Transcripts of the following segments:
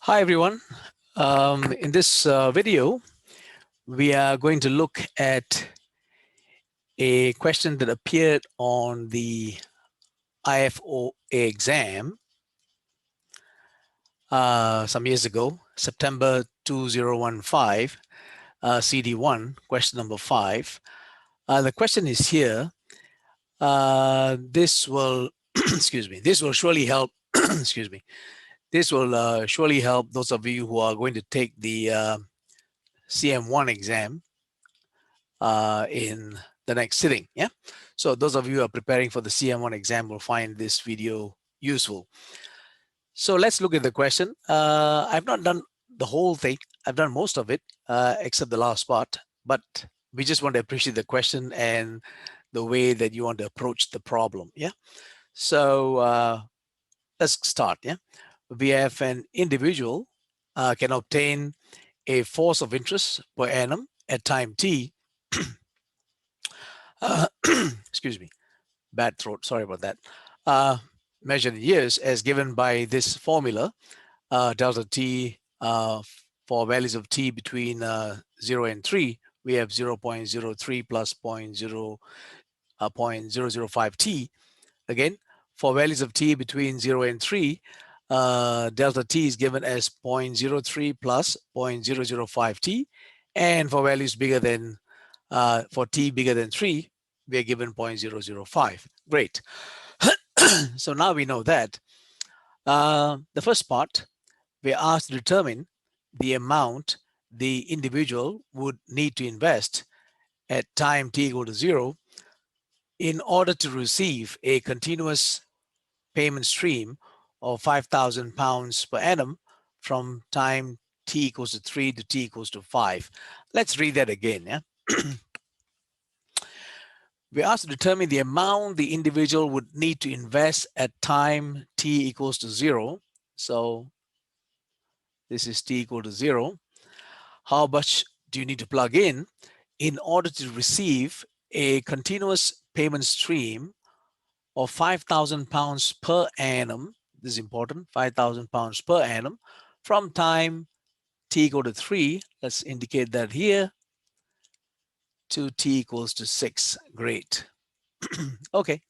Hi everyone. In this video, we are going to look at a question that appeared on the IFOA exam some years ago, September 2015, CT1, question number 5. The question is here. This will, excuse me, this will surely help, excuse me, this will surely help those of you who are going to take the CM1 exam in the next sitting. Yeah. So those of you who are preparing for the CM1 exam will find this video useful. So let's look at the question. I've not done the whole thing. I've done most of it except the last part, but we just want to appreciate the question and the way that you want to approach the problem. Yeah. So let's start. Yeah. We have an individual can obtain a force of interest per annum at time t. Excuse me, bad throat, sorry about that. Measured in years as given by this formula, delta t for values of t between 0 and 3, we have 0.03 plus 0.005 t. Again, for values of t between 0 and 3, delta t is given as 0.03 plus 0.005 t. And for values bigger than, for t bigger than 3, we are given 0.005. Great. So now we know that. The first part, we're asked to determine the amount the individual would need to invest at time t equal to 0 in order to receive a continuous payment stream of £5,000 per annum from time t equals to 3 to t equals to 5. Let's read that again. Yeah. We're asked to determine the amount the individual would need to invest at time t equals to 0. So this is t equal to 0. How much do you need to plug in order to receive a continuous payment stream of £5,000 per annum? This is important, £5,000 per annum from time t equal to 3. Let's indicate that here, to t equals to 6. Great. Okay.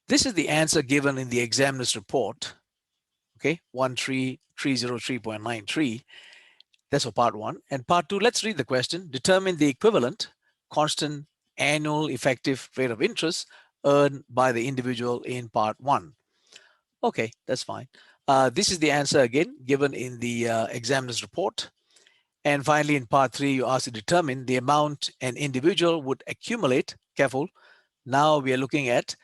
This is the answer given in the examiner's report. Okay, 13303.93. That's for part 1. And part 2, let's read the question. Determine the equivalent constant annual effective rate of interest earned by the individual in part 1. Okay, that's fine. This is the answer again given in the examiner's report. And finally, in part 3, you asked to determine the amount an individual would accumulate. Careful. Now we are looking at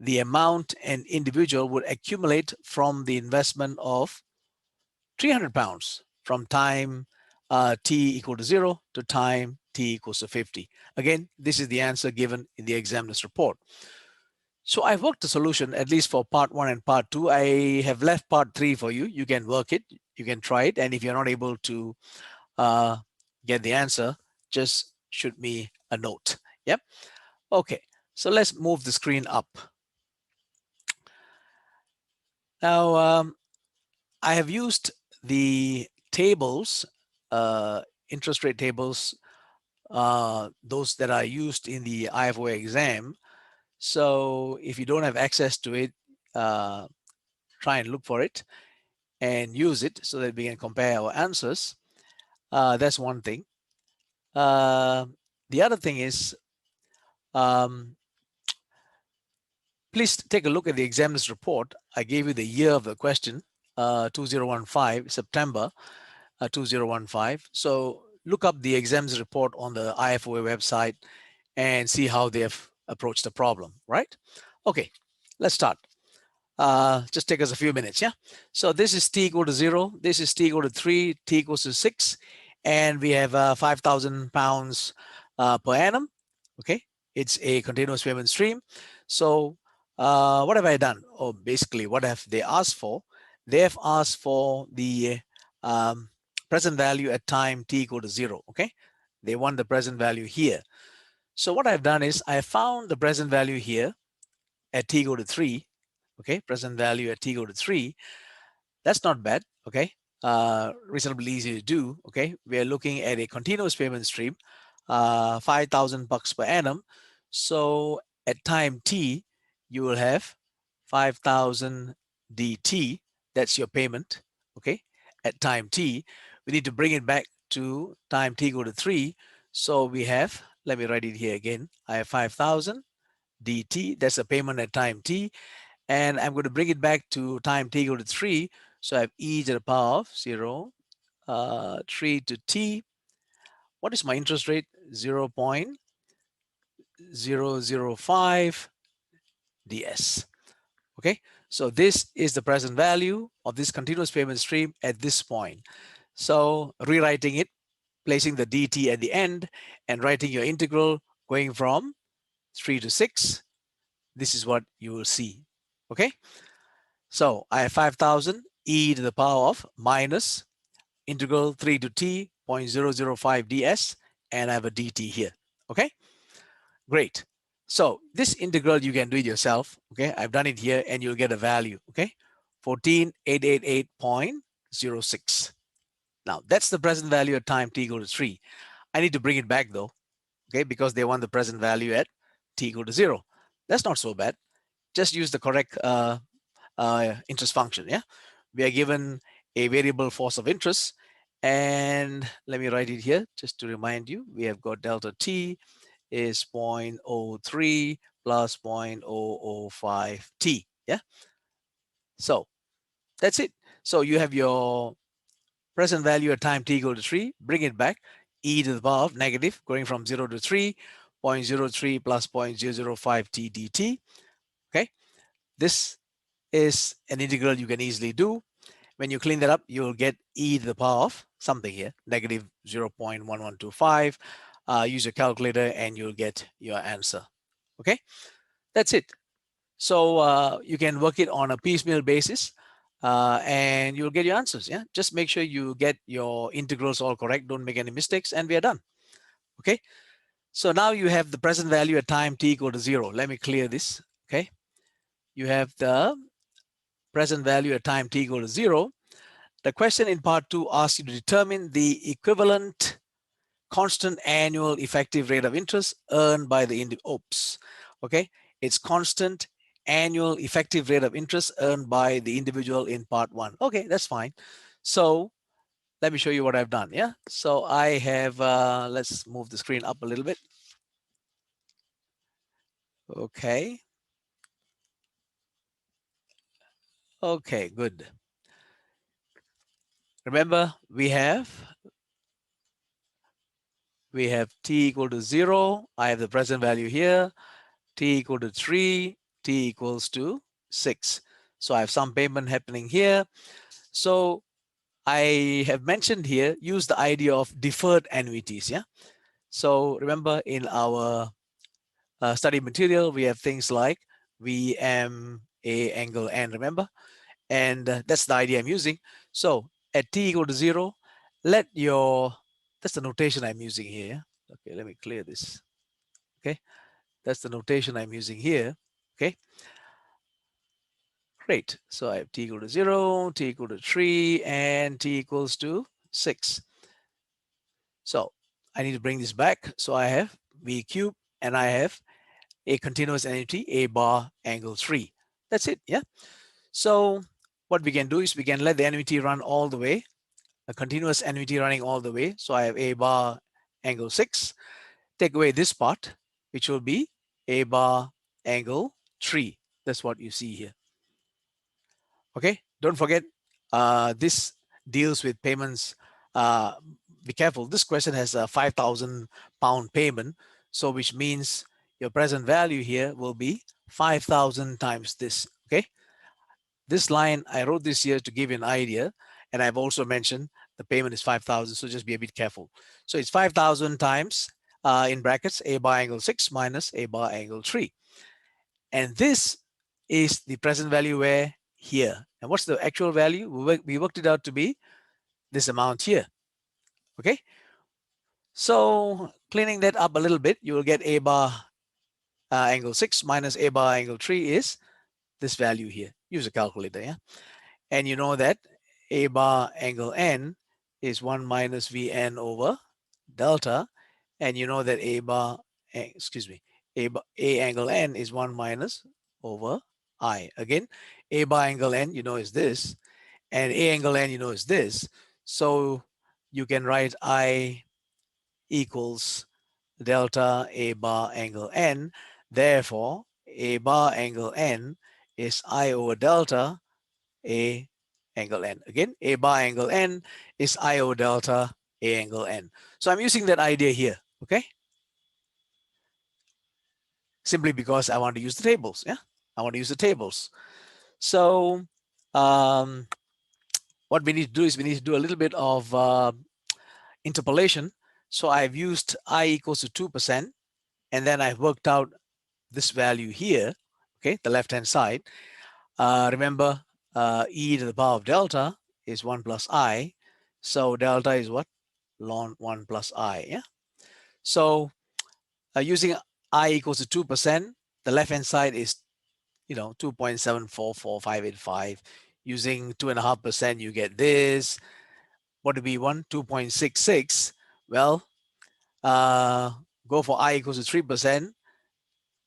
the amount an individual would accumulate from the investment of £300 from time t equal to 0 to time t equals to 50. Again, this is the answer given in the examiner's report. So I've worked the solution, at least for part 1 and part 2. I have left part 3 for you. You can work it. You can try it. And if you're not able to get the answer, just shoot me a note. Yep. Okay. So let's move the screen up. Now, I have used the tables, interest rate tables, those that are used in the IFOA exam. So if you don't have access to it, try and look for it and use it so that we can compare our answers. That's one thing. The other thing is, please take a look at the examiner's report. I gave you the year of the question, 2015, September 2015. So look up the examiner's report on the IFOA website and see how they have approached the problem, right? Okay, let's start. Just take us a few minutes, yeah? So this is t equal to 0, this is t equal to 3, t equals to 6, and we have £5,000 per annum, okay? It's a continuous payment stream. So what have I done? Oh, basically, what have they asked for? They have asked for the present value at time t equal to 0, okay? They want the present value here. So what I've done is I found the present value here at t equal to 3, okay? Present value at t equal to 3. That's not bad. Okay. Reasonably easy to do. Okay. We are looking at a continuous payment stream, 5,000 bucks per annum. So at time t, you will have 5,000 dt. That's your payment. Okay. At time t, we need to bring it back to time t equal to 3. So we have, let me write it here again. I have 5,000 dt. That's a payment at time t. And I'm going to bring it back to time t equal to 3. So I have e to the power of 0, 3 to t. What is my interest rate? 0.005 ds. Okay, so this is the present value of this continuous payment stream at this point. So rewriting it, placing the dt at the end, and writing your integral going from 3 to 6, this is what you will see. Okay, so I have 5,000 e to the power of minus integral 3 to t 0.005 ds, and I have a dt here. Okay, great. So this integral you can do it yourself. Okay, I've done it here, and you'll get a value. Okay, 14,888.06. Now that's the present value at time t equal to 3. I need to bring it back though. Okay, because they want the present value at t equal to 0. That's not so bad. Just use the correct interest function. Yeah, we are given a variable force of interest, and let me write it here just to remind you. We have got delta t is 0.03 plus 0.005 t. Yeah, so that's it. So you have your present value at time t equal to 3. Bring it back, e to the power of negative, going from 0 to 3, 0.03 plus 0.005 t dt. Okay, this is an integral you can easily do. When you clean that up, you'll get e to the power of something here, negative 0.1125. Use your calculator and you'll get your answer. Okay, that's it. So you can work it on a piecemeal basis and you'll get your answers. Yeah, just make sure you get your integrals all correct. Don't make any mistakes, and we are done. Okay, so now you have the present value at time t equal to 0. Let me clear this. Okay, you have the present value at time t equal to 0. The question in part 2 asks you to determine the equivalent constant annual effective rate of interest earned by the oops. Okay, it's constant annual effective rate of interest earned by the individual in part 1. Okay, that's fine. So let me show you what I've done. Yeah, so I have let's move the screen up a little bit. Okay, good. Remember, we have t equal to 0. I have the present value here. T equal to 3, t equals to 6. So I have some payment happening here. So I have mentioned here, use the idea of deferred annuities. Yeah. So remember, in our study material, we have things like VMA angle N, remember? And that's the idea I'm using. So at t equal to 0, let your, that's the notation I'm using here. Okay, let me clear this. Okay, that's the notation I'm using here. Okay, great. So I have t equal to 0, t equal to 3, and t equals to 6. So I need to bring this back. So I have v cubed, and I have a continuous annuity, a bar angle 3. That's it. Yeah. So what we can do is we can let the annuity run all the way, a continuous annuity running all the way. So I have a bar angle 6. Take away this part, which will be a bar angle 3. That's what you see here. Okay, don't forget, this deals with payments. Be careful, this question has a 5,000 pound payment, so which means your present value here will be 5,000 times this. Okay, this line I wrote this here to give you an idea, and I've also mentioned the payment is 5,000, so just be a bit careful. So it's 5,000 times in brackets a bar angle 6 minus a bar angle 3, and this is the present value where here. And what's the actual value? We worked it out to be this amount here. Okay, so cleaning that up a little bit, you will get a bar angle 6 minus a bar angle 3 is this value here. Use a calculator, yeah, and you know that A bar angle n is 1 minus Vn over delta. And you know that A bar, excuse me, A angle n is 1 minus over I. Again, A bar angle n, you know, is this. And A angle n, you know, is this. So you can write I equals delta A bar angle n. Therefore, A bar angle n is I over delta A angle n. Again, A bar angle n is I over delta A angle n. So I'm using that idea here, okay? Simply because I want to use the tables, yeah? I want to use the tables. So um, what we need to do is we need to do a little bit of interpolation. So I've used I equals to 2%, and then I've worked out this value here, okay, the left-hand side. Remember, e to the power of delta is 1 plus I. So delta is what? Ln 1 plus I, yeah? So using I equals to 2%, the left-hand side is, 2.744585. Using 2.5%, you get this. What do we want? 2.66. Well, go for I equals to 3%.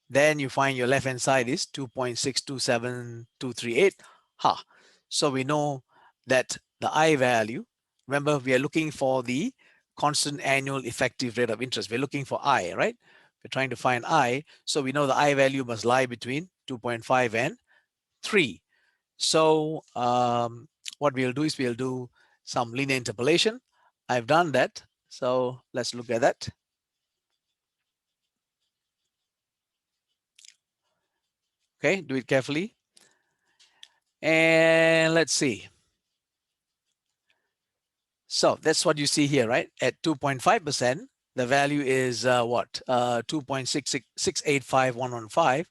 Then you find your left-hand side is 2.627238. Ha. So we know that the I value, remember we are looking for the constant annual effective rate of interest. We're looking for I, right? We're trying to find I. So we know the I value must lie between 2.5 and 3. So what we'll do is we'll do some linear interpolation. I've done that. So let's look at that. Okay, do it carefully. And let's see. So that's what you see here, right? At 2.5%, the value is what? 2.68685,115.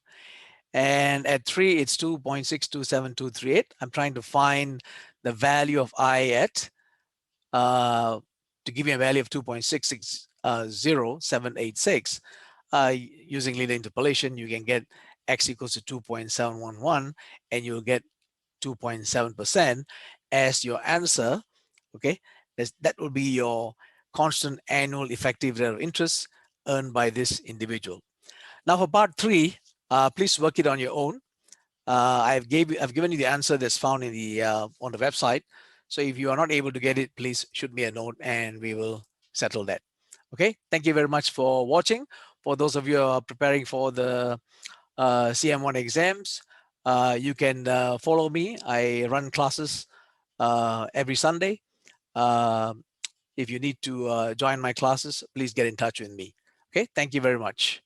And at 3, it's 2.627238. I'm trying to find the value of I at, to give you a value of 2.660786. Using linear interpolation, you can get x equals to 2.711, and you'll get 2.7% as your answer. Okay, that will be your constant annual effective rate of interest earned by this individual. Now for part 3, please work it on your own. I've given you the answer that's found in the on the website. So if you are not able to get it, please shoot me a note and we will settle that. Okay, thank you very much for watching. For those of you who are preparing for the CM1 exams, you can follow me. I run classes every Sunday. If you need to join my classes, please get in touch with me. Okay, thank you very much.